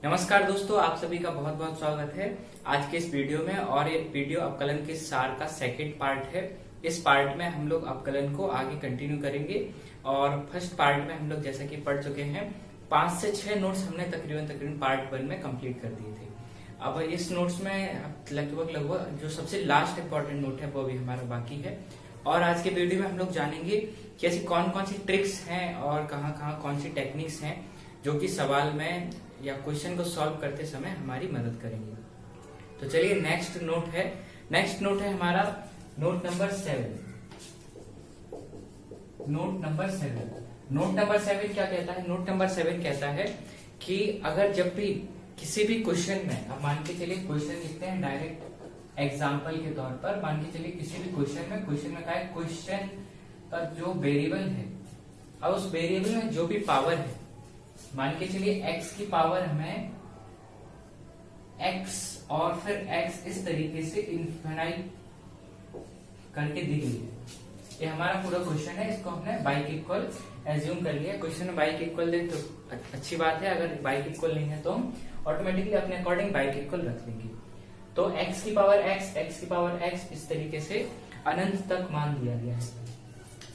नमस्कार दोस्तों, आप सभी का बहुत बहुत स्वागत है आज के इस वीडियो में। और ये वीडियो अपकलन के सार का सेकंड पार्ट है। इस पार्ट में हम लोग अपकलन को आगे कंटिन्यू करेंगे। और फर्स्ट पार्ट में हम लोग जैसा कि पढ़ चुके हैं, 5 से 6 नोट्स हमने तकरीबन पार्ट 1 में कंप्लीट कर दिए थे। अब इस नोट्स में लगभग जो सबसे लास्ट इंपॉर्टेंट नोट है वो अभी हमारा बाकी है। और आज के वीडियो में हम लोग जानेंगे कि ऐसी कौन कौन सी ट्रिक्स हैं और कहाँ कौन सी टेक्निक्स हैं जो कि सवाल में या क्वेश्चन को सॉल्व करते समय हमारी मदद करेंगे। तो चलिए नेक्स्ट नोट है हमारा नोट नंबर 7। नोट नंबर 7 क्या कहता है? नोट नंबर 7 कहता है कि अगर जब भी किसी भी क्वेश्चन में, अब मान के चलिए क्वेश्चन लिखते हैं डायरेक्ट एग्जाम्पल के तौर पर, मान के चलिए किसी भी क्वेश्चन में क्या है, क्वेश्चन का जो वेरिएबल है और उस वेरिएबल में जो भी पावर है, मान के चलिए x की पावर हमें x और फिर x इस तरीके से इनफाइनाइट करके दी गई है। ये हमारा पूरा क्वेश्चन है। इसको हमने बाइक इक्वल एज्यूम कर लिया। क्वेश्चन में बाइक इक्वल दे तो अच्छी बात है, अगर बाइक इक्वल नहीं है तो हम ऑटोमेटिकली अपने अकॉर्डिंग बाइक इक्वल रख लेंगे। तो x की पावर x इस तरीके से अनंत तक मान दिया गया है।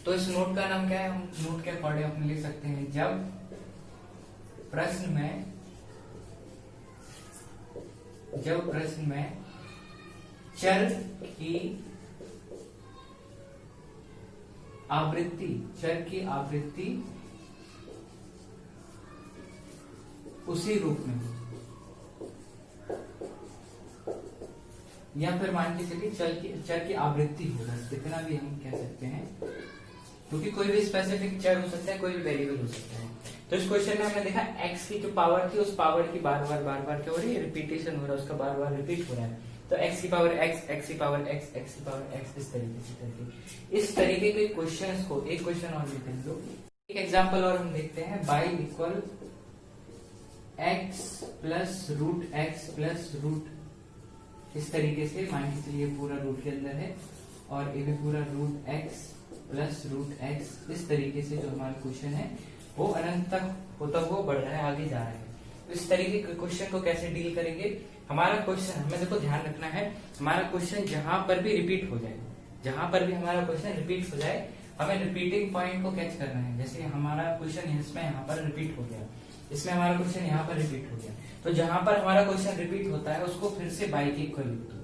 तो इस नोट का नाम क्या है? हम नोट के अकॉर्डिंग अपने लिख सकते हैं, जब प्रश्न में चर की आवृत्ति उसी रूप में, या फिर मान के चलिए चर की आवृत्ति होगा, कितना भी हम कह सकते हैं, क्योंकि कोई भी स्पेसिफिक चर हो सकता है, कोई भी वेरिएबल हो सकता है। तो इस क्वेश्चन में हमने देखा x की जो पावर थी उस पावर की बार बार क्या हो रही है, रिपीटेशन हो रहा है, उसका बार बार रिपीट हो रहा है। तो x की पावर x की पावर x की पावर x इस तरीके से करके इस तरीके के क्वेश्चंस को, एक क्वेश्चन और लेते हैं लोग, एक एग्जांपल और हम देखते हैं। y equal x plus root इस तरीके से, मान के चलिए पूरा रूट के अंदर है और ये भी पूरा root x plus root x इस तरीके से जो हमारा क्वेश्चन है वो अनंत तक होता हुआ बढ़ रहा है, आगे जा रहा है। तो इस तरीके के क्वेश्चन को कैसे डील करेंगे? हमारा क्वेश्चन, हमें देखो ध्यान रखना है, हमारा क्वेश्चन जहां पर भी रिपीट हो जाए, जहां पर भी हमारा क्वेश्चन रिपीट हो जाए, हमें रिपीटिंग पॉइंट को कैच करना है। जैसे हमारा क्वेश्चन इसमें यहाँ पर रिपीट हो गया, इसमें हमारा क्वेश्चन यहाँ पर रिपीट हो गया, तो जहां पर हमारा क्वेश्चन रिपीट होता है उसको फिर से बाई के इक्वल लिख दो,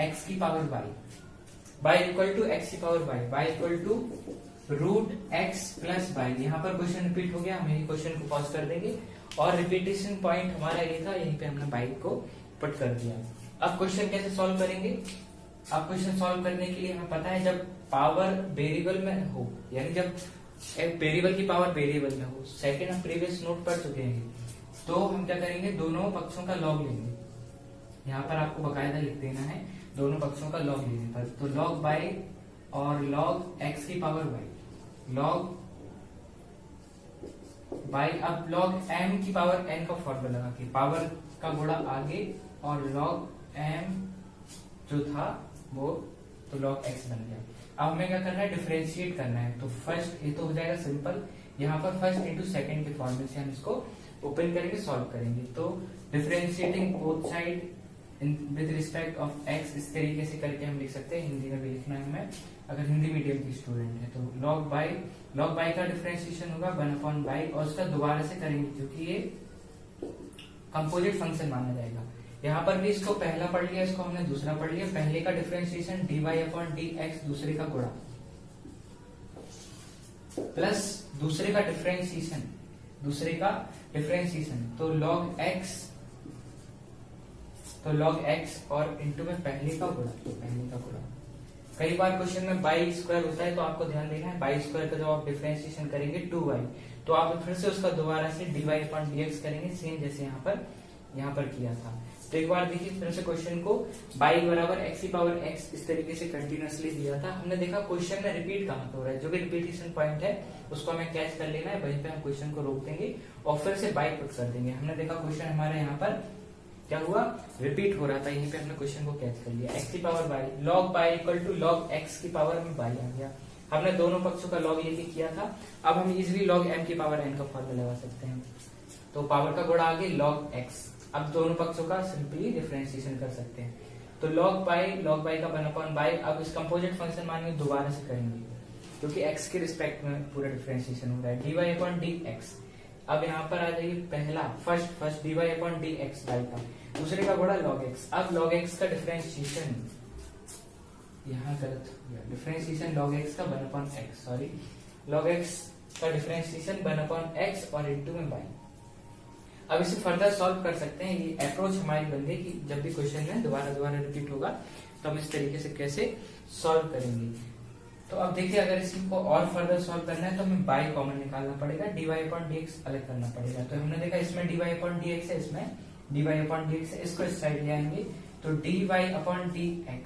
x की power y equal to x की power y equal to root x plus y. यहाँ पर क्वेश्चन रिपीट हो गया, हम यही क्वेश्चन को पॉज कर देंगे और रिपीटेशन पॉइंट हमारा ये था, यहीं पे हमने बाई को पुट कर दिया। अब क्वेश्चन कैसे सॉल्व करेंगे? अब क्वेश्चन सॉल्व करने के लिए हमें पता है, जब पावर वेरिएबल में हो, यानी जब वेरिएबल की पावर वेरिएबल में हो, सेकेंड हम प्रीवियस नोट पढ़ चुके हैं, तो हम क्या करेंगे, दोनों पक्षों का लॉग लेंगे। यहाँ पर आपको बकायदा लिख देना है, दोनों पक्षों का लॉग लेने पर, तो लॉग बाई और लॉग x की पावर बाई, लॉग बाई, अब लॉग m की पावर n का फॉर्मूला लगा के पावर का गुणा आगे और लॉग m जो था वो, तो लॉग x बन गया। अब हमें क्या करना है, डिफरेंशिएट करना है। तो फर्स्ट, ये तो हो जाएगा सिंपल, यहाँ पर फर्स्ट इंटू सेकेंड के फॉर्मूले से हम इसको ओपन करेंगे, सॉल्व करेंगे। तो differentiating both side with respect of x इस तरीके से करके हम लिख सकते हैं। हिंदी में भी लिखना है हमें, अगर हिंदी मीडियम की स्टूडेंट है तो लॉग बाई का डिफरेंशिएशन होगा 1/बाई, और उसका दोबारा से करेंगे क्योंकि ये कंपोजिट फंक्शन माना जाएगा। यहाँ पर भी इसको पहला पढ़ लिया, इसको हमने दूसरा पढ़ लिया। पहले का डिफरेंशिएशन dy/dx, दूसरे का गुणा, प्लस दूसरे का डिफरेंशिएशन, तो log x और इंटू में पहले का गुणा। कई बार क्वेश्चन में बाई स्क्वायर होता है, तो आपको ध्यान देना है, बाई स्क्वायर का जब आप डिफरेंशिएशन करेंगे 2y, तो आप फिर से उसका दोबारा से dy/dx करेंगे, सेम जैसे यहाँ पर किया था। तो एक बार देखिए फिर से क्वेश्चन को, बाई बराबर x की पावर x इस तरीके से कंटिन्यूअसली दिया था। हमने देखा क्वेश्चन में रिपीट कहाँ पे हो रहा है, जो भी रिपीटेशन पॉइंट है उसको हमें कैच कर लेना है, वहीं पे हम क्वेश्चन को रोक देंगे और फिर से बाई पुट कर देंगे। हमने देखा क्वेश्चन हमारे यहाँ पर क्या हुआ, रिपीट हो रहा था, यहीं पे हमने क्वेश्चन को कैच कर लिया। x की power y, log y equal to log x की पावर में बाई आ गया। हमने दोनों पक्षों का लॉग लेके किया था। अब हम इजिली लॉग m की पावर n का फॉर्मूला लगा सकते हैं। तो पावर का गुणा आगे log x। अब दोनों पक्षों का सिंपली डिफरेंशिएशन कर सकते हैं, तो log पाई का 1/बाई। अब इस कंपोजिट फंक्शन मानिए दोबारा से करेंगे क्योंकि x के रिस्पेक्ट में पूरा डिफरेंशिएशन हो रहा है। dy/dx। अब यहाँ पर आ जाइए पहला फर्स्ट dy/dx बाई का, दूसरे का गुणा log x। अब log x का डिफरेंशिएशन यहाँ गलत हो गया, डिफरेंशिएशन log x का 1/x, सॉरी log x का डिफरेंशिएशन 1/x और इंटू में बाई। अब इसे फर्दर सॉल्व कर सकते हैं। ये अप्रोच हमारी बन गई कि जब भी क्वेश्चन में दोबारा रिपीट होगा तो हम इस तरीके से कैसे सॉल्व करेंगे। तो अब देखिए अगर इसी को और फर्दर सॉल्व करना है तो हमें बाई कॉमन निकालना पड़ेगा, dy/dx अलग करना पड़ेगा। तो हमने देखा इसमें dy/dx है, इसमें dy/dx है, इसको इस साइड ले आएंगे तो dy/dx।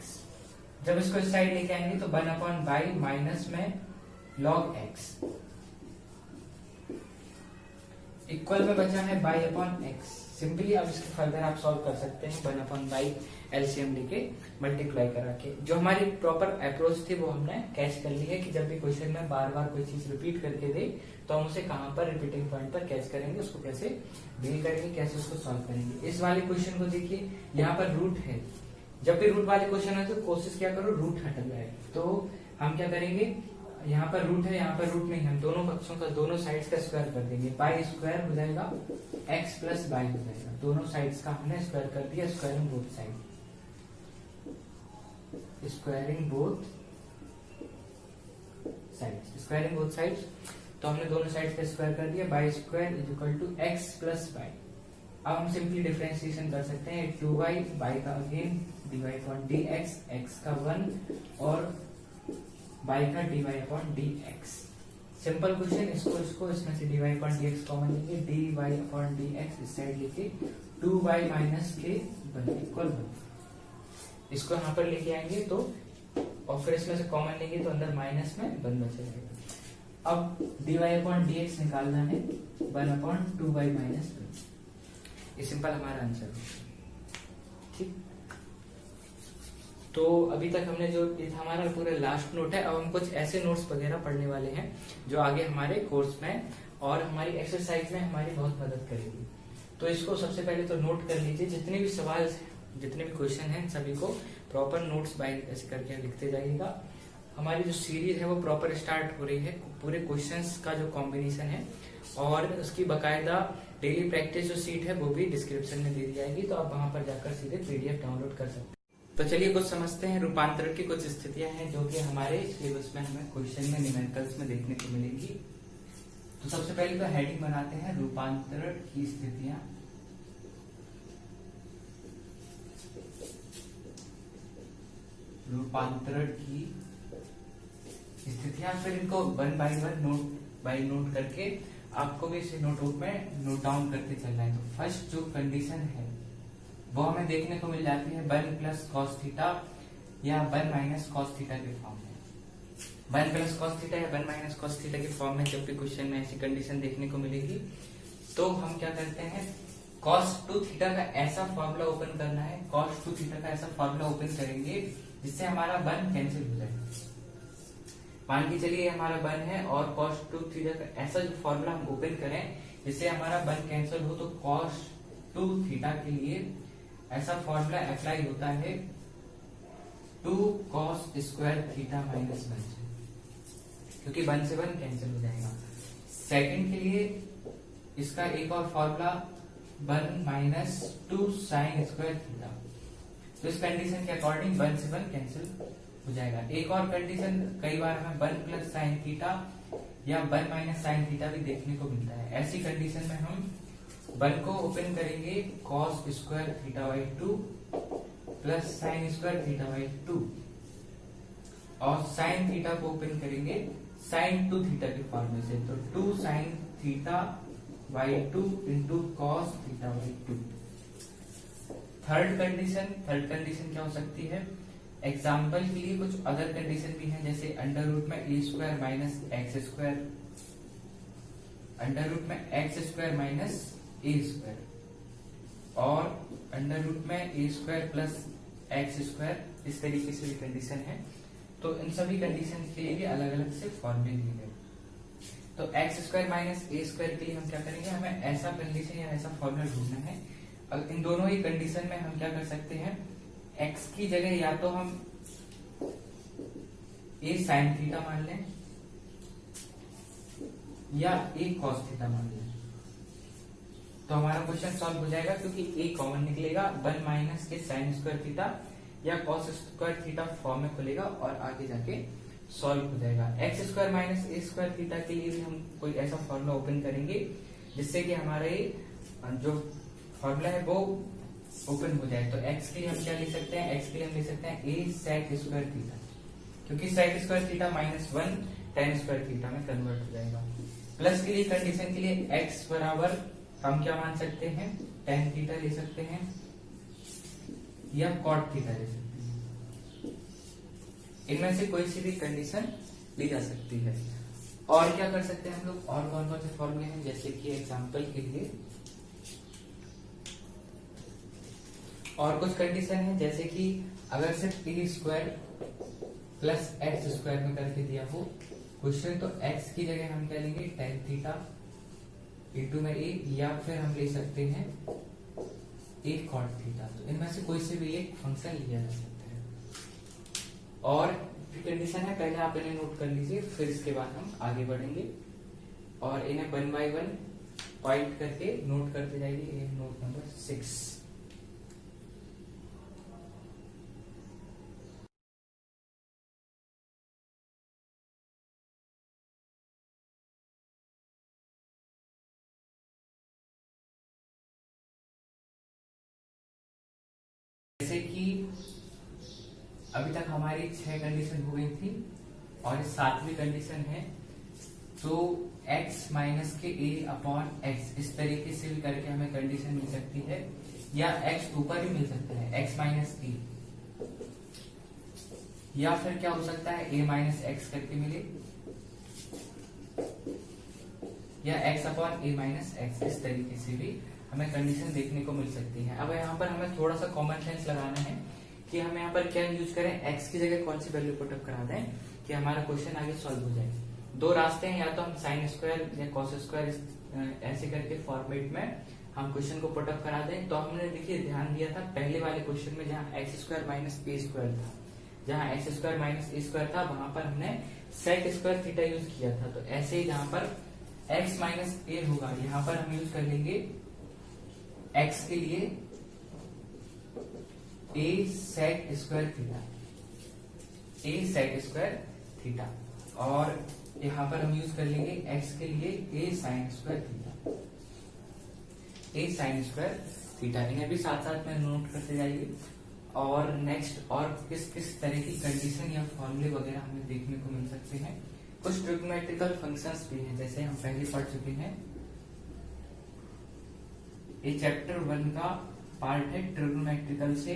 जब इसको इस साइड लेके आएंगे तो 1/बाई माइनस में log x इक्वल में बचा है y/x। सिंपली अब इसके फर्दर आप सॉल्व कर सकते हैं 1/बाई एलसीएम लेके मल्टीप्लाई करा के। जो हमारी प्रॉपर अप्रोच थी वो हमने कैच कर ली है कि जब भी क्वेश्चन में बार बार कोई चीज रिपीट करके दे तो हम उसे कहां पर रिपीटिंग पॉइंट पर कैच करेंगे, उसको कैसे डील करेंगे, कैसे उसको सॉल्व करेंगे। इस वाले क्वेश्चन को देखिए, यहाँ पर रूट है, जब भी रूट वाले क्वेश्चन है तो कोशिश क्या करो रूट हट जाए। तो हम क्या करेंगे, यहाँ पर रूट है, यहाँ पर रूट नहीं है, हम दोनों पक्षों का दोनों साइड्स का स्क्वायर कर देंगे। बाई स्क्वायर हो जाएगा x प्लस बाई हो जाएगा, दोनों साइड्स का हमने स्क्वायर कर दिया, squaring both side, squaring both sides. तो हमने दोनों साइड्स का स्क्वायर कर दिया, y square is equal to x plus y. अब हम सिंपली डिफरेंशिएशन कर सकते हैं, 2y बाई का अगेन dy/dx, x का 1 और बाई का dy/dx। सिंपल क्वेश्चन, इसको इसमें से dy/dx कॉमन लेंगे, dy/dx इस साइड लेके 2y माइनस के इक्वल 1। इसको यहाँ पर लेके आएंगे तो और फिर इसमें से कॉमन लेंगे तो अंदर माइनस में 1 बचेगा। अब dy/dx निकालना है 1/2y माइनस 1। ये सिंपल हमारा आंसर है, ठीक। तो अभी तक हमने जो ये था हमारा पूरा लास्ट नोट है। अब हम कुछ ऐसे नोट्स वगैरह पढ़ने वाले हैं जो आगे हमारे कोर्स में और हमारी एक्सरसाइज में हमारी बहुत मदद करेगी। तो इसको सबसे पहले तो नोट कर लीजिए, जितने भी सवाल जितने भी क्वेश्चन हैं सभी को प्रॉपर नोट्स बाय ऐसे करके लिखते जाइएगा। हमारी जो सीरीज है वो प्रॉपर स्टार्ट हो रही है, पूरे क्वेश्चंस का जो कॉम्बिनेशन है और उसकी बकायदा डेली प्रैक्टिस जो सीट है वो भी डिस्क्रिप्शन में दे दी जाएगी, तो आप वहां पर जाकर सीधे पीडीएफ डाउनलोड कर सकते हैं। तो चलिए कुछ समझते हैं। रूपांतरण की कुछ स्थितियां हैं जो कि हमारे सिलेबस में हमें क्वेश्चन में न्यूमेरिकल्स में देखने को मिलेंगी। तो सबसे पहले तो हेडिंग बनाते हैं रूपांतरण की स्थितियां। रूपांतरण की स्थितियां, फिर इनको 1 बाय 1 नोट करके आपको भी इसे नोटबुक में नोट डाउन करते चलना है। तो फर्स्ट जो कंडीशन है वो हमें देखने को मिल जाती है 1 प्लस कॉस थीटा या 1 माइनस कॉस थीटा के फॉर्म में। 1 प्लस कॉस थीटा या 1 माइनस कॉस थीटा के फॉर्म में जब भी क्वेश्चन में ऐसी कंडीशन देखने को मिलेगी तो हम क्या करते हैं, कॉस 2 थीटा का ऐसा फॉर्मूला ओपन करना है, कॉस 2 थीटा का ऐसा फॉर्मूला ओपन करेंगे जिससे हमारा 1 कैंसिल हो जाए। मान के चलिए हमारा 1 है और cos 2 थीटा का ऐसा जो फॉर्मूला हम ओपन करें जिससे हमारा 1 कैंसिल हो, तो cos 2 थीटा के लिए ऐसा फॉर्मूला अप्लाई होता है 2 cos स्क्वायर थीटा माइनस 1 से, क्योंकि 1 से 1 कैंसिल हो जाएगा। सेकंड के लिए इसका एक और formula 1 minus 2 sine square theta. तो इस कंडीशन के अकॉर्डिंग 1 से 1 कैंसिल हो जाएगा। एक और कंडीशन कई बार हमें 1 प्लस साइन थीटा या 1 माइनस साइन थीटा भी देखने को मिलता है। ऐसी कंडीशन में हम 1 को ओपन करेंगे cos square theta by 2 plus sine square theta by 2 और साइन थीटा को ओपन करेंगे साइन 2 थीटा के फॉर्मूले से, तो 2 sine theta by 2 into cos theta by 2। Third condition क्या हो सकती है, एग्जाम्पल के लिए कुछ अदर कंडीशन भी है, जैसे अंडर रूट में A square minus X square, under root में X square minus A square और अंडर रूट में A square plus X square, इस तरीके से भी कंडीशन है। तो इन सभी कंडीशन के लिए अलग अलग से फॉर्मूले दिए गए। तो x square minus A square के लिए हम क्या करेंगे, हमें ऐसा कंडीशन या ऐसा फॉर्मूला ढूंढना है। अब इन दोनों ही कंडीशन में हम क्या कर सकते हैं, एक्स की जगह या तो हम ए साइन थीटा मान लें या ए कॉस थीटा मान लें, तो हमारा क्वेश्चन सॉल्व हो जाएगा, क्योंकि ए कॉमन निकलेगा, 1 माइनस के साइन स्क्वायर थीटा या कॉस स्क्वायर थीटा फॉर्म में खुलेगा और आगे जाके सॉल्व हो जाएगा। X square minus A square theta के लिए भी हम कोई ऐसा फॉर्मूला ओपन करेंगे जिससे कि हमारे जो फॉर्मूला है वो ओपन हो जाए। तो एक्स के लिए हम क्या ले सकते हैं, एक्स के लिए हम ले सकते हैं ए सेक स्क्वायर थीटा, क्योंकि sec square theta -1 tan square theta में कन्वर्ट हो जाएगा। प्लस के लिए कंडीशन के लिए एक्स बराबर हम क्या मान सकते हैं, tan थीटा ले सकते हैं या cot थीटा ले सकते हैं, इनमें से कोई सी भी कंडीशन ली जा सकती है। और क्या कर सकते हैं हम लोग, और कौन कौन से फॉर्मूले हैं, जैसे कि एग्जांपल के लिए और कुछ कंडीशन है, जैसे कि अगर सिर्फ ए स्क्वायर प्लस एक्स स्क्वायर में करके दिया हो क्वेश्चन, तो एक्स की जगह हम क्या लेंगे, tan थीटा इंटू में ए, या फिर हम ले सकते हैं ए कॉट थीटा। तो इनमें से कोई से भी एक फंक्शन लिया जा सकता है। और कंडीशन है, पहले आप इन्हें नोट कर लीजिए, फिर इसके बाद हम आगे बढ़ेंगे और इन्हें 1 by 1 पॉइंट करके नोट करते जाइए। ये नोट नंबर 6। जैसे कि अभी तक हमारी 6 कंडीशन हो गई थी और 7वीं कंडीशन है, तो x माइनस के a अपॉन x, इस तरीके से भी करके हमें कंडीशन मिल सकती है, या x ऊपर भी मिल सकता है x माइनस a, या फिर क्या हो सकता है a माइनस एक्स करके मिले, या x upon a minus x, इस तरीके से भी हमें कंडीशन देखने को मिल सकती है। अब यहाँ पर हमें थोड़ा सा कॉमन सेंस लगाना है कि हम यहाँ पर क्या यूज करें, x की जगह कौन सी वैल्यू पुटअप करा दें कि हमारा क्वेश्चन आगे सॉल्व हो जाए। 2 रास्ते हैं, या तो हम साइन स्क्वायर या कॉस स्क्वायर ऐसे करके फॉर्मेट में हम क्वेश्चन को पुटअप करा दें। तो हमने देखिए ध्यान दिया था पहले वाले क्वेश्चन में, जहाँ x square minus A square था, जहाँ x square minus A square था, वहां पर हमने सेक स्क्वायर थीटा यूज किया था। तो ऐसे ही जहां पर x माइनस ए होगा, यहाँ पर हम यूज कर लेंगे x के लिए a sec square theta, a sec square theta, और यहां पर हम यूज कर लेंगे x के लिए a sine square theta, a sine square theta. इन्हें भी साथ साथ में नोट करते जाइए। और नेक्स्ट और किस किस तरह की कंडीशन या फॉर्मूले वगैरह हमें देखने को मिल सकते हैं। कुछ ट्रिग्नोमेट्रिकल फंक्शंस भी हैं, जैसे हम पहले पढ़ चुके हैं, ये चैप्टर 1 का पार्ट है ट्रिग्नोमेट्रिकल से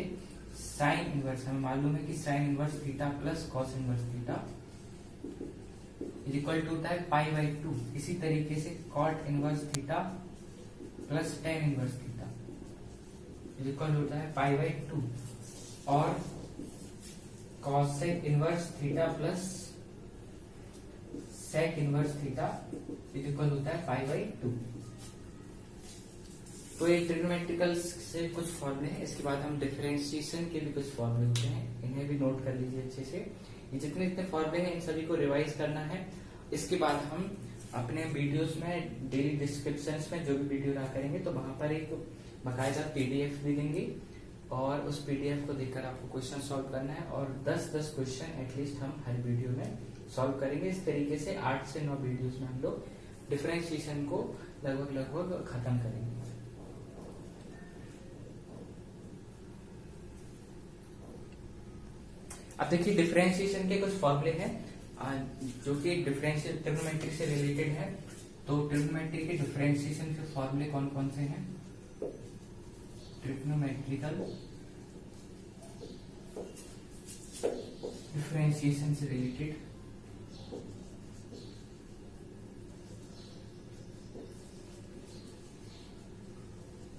साइन इनवर्स। हमें मालूम है कि sine inverse theta plus cos inverse theta equal to होता है पाई बाई 2। इसी तरीके से cot inverse theta plus tan inverse theta equal होता है पाई बाई 2, और cosec inverse theta plus sec inverse theta equal होता है पाई बाई 2। तो ये ट्रिग्नोमेट्रिकल से कुछ फॉर्मूले हैं। इसके बाद हम डिफरेंशिएशन के भी कुछ फॉर्मूले होते हैं, इन्हें भी नोट कर लीजिए अच्छे से। ये जितने जितने फॉर्मूले हैं इन सभी को रिवाइज करना है। इसके बाद हम अपने वीडियोस में डेली डिस्क्रिप्शंस में जो भी वीडियो रहा करेंगे, तो वहां पर एक बाकायदा पीडीएफ भी देंगे, और उस पीडीएफ को देखकर आपको क्वेश्चन सॉल्व करना है, और 10-10 क्वेश्चन एटलीस्ट हम हर वीडियो में सॉल्व करेंगे। इस तरीके से 8 से 9 वीडियोस में हम लोग डिफरेंशिएशन को लगभग खत्म करेंगे। अब देखिए डिफरेंशिएशन के कुछ फॉर्मूले हैं जो कि डिफरेंशियल ट्रिग्नोमेट्री से रिलेटेड है। तो ट्रिग्नोमेट्री के डिफरेंशिएशन के फॉर्मूले कौन कौन से हैं, ट्रिग्नोमेट्रिकल डिफरेंशिएशन से रिलेटेड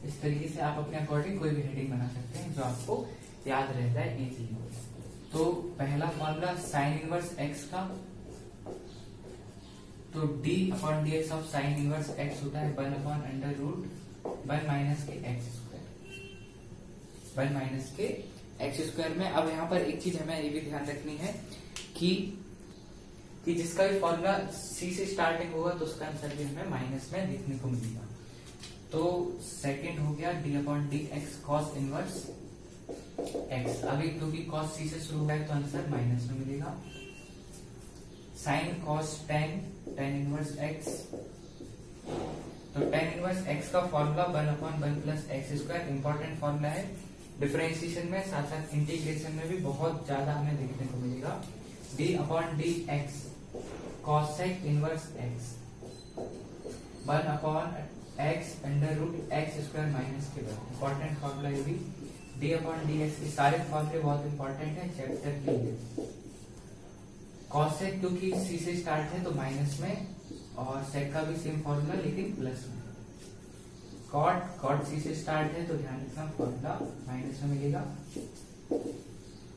इस तरीके से आप अपने अकॉर्डिंग कोई भी हेडिंग बना सकते हैं जो आपको याद रहता है इजीली। तो पहला फॉर्मूला साइन इनवर्स एक्स का, तो d upon d x of sine inverse x होता है 1 अपॉन अंडर रूट 1 माइनस के एक्स स्क्वायर, 1 माइनस के एक्स स्क्वायर में। अब यहाँ पर एक चीज हमें ये भी ध्यान रखनी है कि जिसका भी फॉर्मूला c से स्टार्टिंग होगा तो उसका आंसर भी हमें माइनस में देखने को मिलेगा। तो सेकंड हो गया d upon d x cos inverse x। अभी क्योंकि कॉस c से शुरू हुआ है तो आंसर माइनस में मिलेगा। Sine cos tan inverse x, तो टेन इनवर्स x का formula 1 upon 1 plus X square important formula है डिफरेंशिएशन में, साथ साथ इंटीग्रेशन में भी बहुत ज्यादा हमें देखने को मिलेगा। d upon d x cosec inverse x 1 upon x under root x square minus के बाद इंपॉर्टेंट फॉर्मूला ये भी। d अपॉन डी एक्स, ये सारे फॉर्मूले बहुत इंपॉर्टेंट है चैप्टर के लिए। कॉसेक क्योंकि c से स्टार्ट है तो माइनस में, और सेक का भी सेम फॉर्मूला लेकिन प्लस में। कॉट c से स्टार्ट है तो ध्यान रखना फॉर्मूला माइनस में मिलेगा,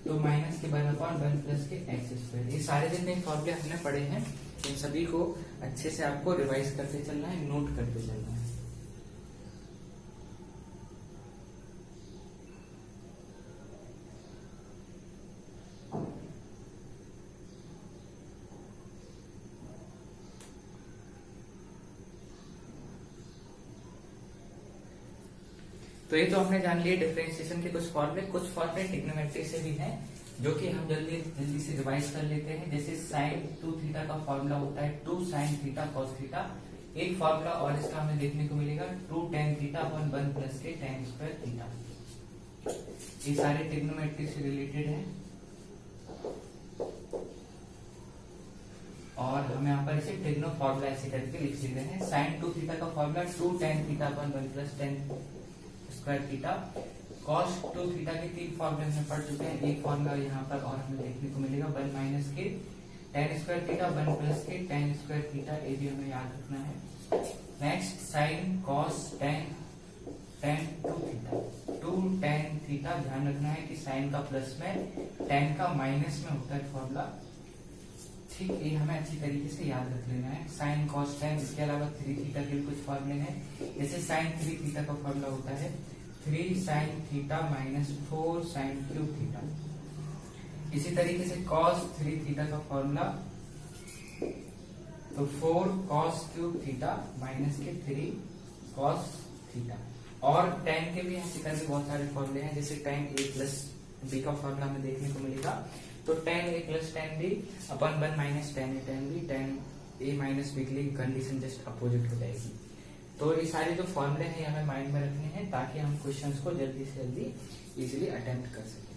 तो माइनस के 1 अपॉन 1 प्लस के एक्स स्क्वायर। ये सारे जितने फॉर्मूले हमने पढ़े हैं इन सभी को अच्छे से आपको रिवाइज करते चलना है, नोट करते चलना है। तो ये तो हमने जान लिया डिफरेंशिएशन के कुछ फॉर्मूले ट्रिग्नोमेट्री से भी हैं जो कि हम जल्दी से रिवाइज कर लेते हैं। जैसे साइन 2 थीटा का फॉर्मूला होता है 2 साइन थीटा कॉस थीटा। एक फॉर्मूला और इसका हमें देखने को मिलेगा 2 टेन थीटा अपॉन 1 प्लस के टेन स्क्वायर थीटा। ये सारे ट्रिग्नोमेट्री से रिलेटेड है और हम यहाँ पर इसे ट्रिग्नो फॉर्मूला ऐसे करके लिख रहे हैं। साइन 2 थीटा का formula 2 tan theta upon 1 plus ten square theta. Cos 2 theta के 3 फॉर्मूले हमने पढ़ चुके हैं, एक फॉर्मूला यहाँ पर और हमें देखने को मिलेगा 1 माइनस के टेन स्क्वायर थीटा 1 प्लस के टेन स्क्वायर थीटा, ये भी हमें याद रखना है। Next sine cos tan 2 theta 2 tan theta, ध्यान रखना है कि साइन का प्लस में टेन का माइनस में होता है फॉर्मूला, ठीक, ये हमें अच्छी तरीके से याद रख लेना है। साइन कॉस टेन, इसके अलावा 3 थीटा के भी कुछ फॉर्मूले हैं। जैसे साइन 3 थीटा का फॉर्मूला होता है 3 sine theta minus 4 sine cube theta. इसी तरीके से कॉस 3 थीटा का फॉर्मूला तो 4 कॉस क्यूब थीटा माइनस के 3 कॉस थीटा। और टेन के भी ऐसे करके बहुत सारे फॉर्मूले हैं, जैसे टेन ए प्लस बी का फॉर्मूला हमें देखने को मिलेगा, तो टेन ए प्लस टेन बी अपन 1 माइनस टेन ए टेन बी, टेन ए माइनस बी के लिए कंडीशन जस्ट अपोजिट हो जाएगी। तो ये सारे जो फॉर्मूले हैं हमें माइंड में रखने हैं ताकि हम क्वेश्चंस को जल्दी से जल्दी इजीली अटेम्प्ट कर सकें।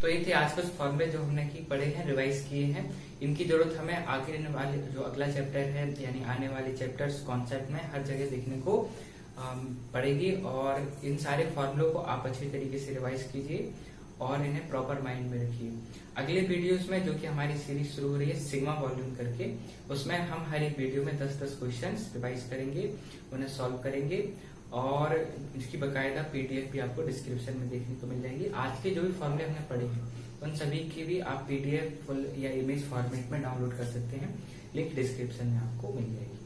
तो ये थे आज कुछ फॉर्मूले जो हमने पढ़े हैं, रिवाइज किए हैं। इनकी जरूरत हमें आगे रहने वाले जो अगला चैप्टर है यानी आने वाले चैप्टर्स कॉन्सेप्ट में हर जगह देखने को पड़ेगी। और इन सारे फॉर्मूलों को आप अच्छे तरीके से रिवाइज कीजिए और इन्हें प्रॉपर माइंड में रखिए। अगले वीडियोस में जो कि हमारी सीरीज शुरू हो रही है सिग्मा वॉल्यूम करके, उसमें हम हर एक वीडियो में 10-10 क्वेश्चंस रिवाइज करेंगे, उन्हें सॉल्व करेंगे और इसकी बकायदा पीडीएफ भी आपको डिस्क्रिप्शन में देखने को मिल जाएगी। आज के जो भी फॉर्मूले हमने पढ़े हैं उन सभी की भी आप पीडीएफ फुल या इमेज फॉर्मेट में डाउनलोड कर सकते हैं, लिंक डिस्क्रिप्शन में आपको मिल जाएगी।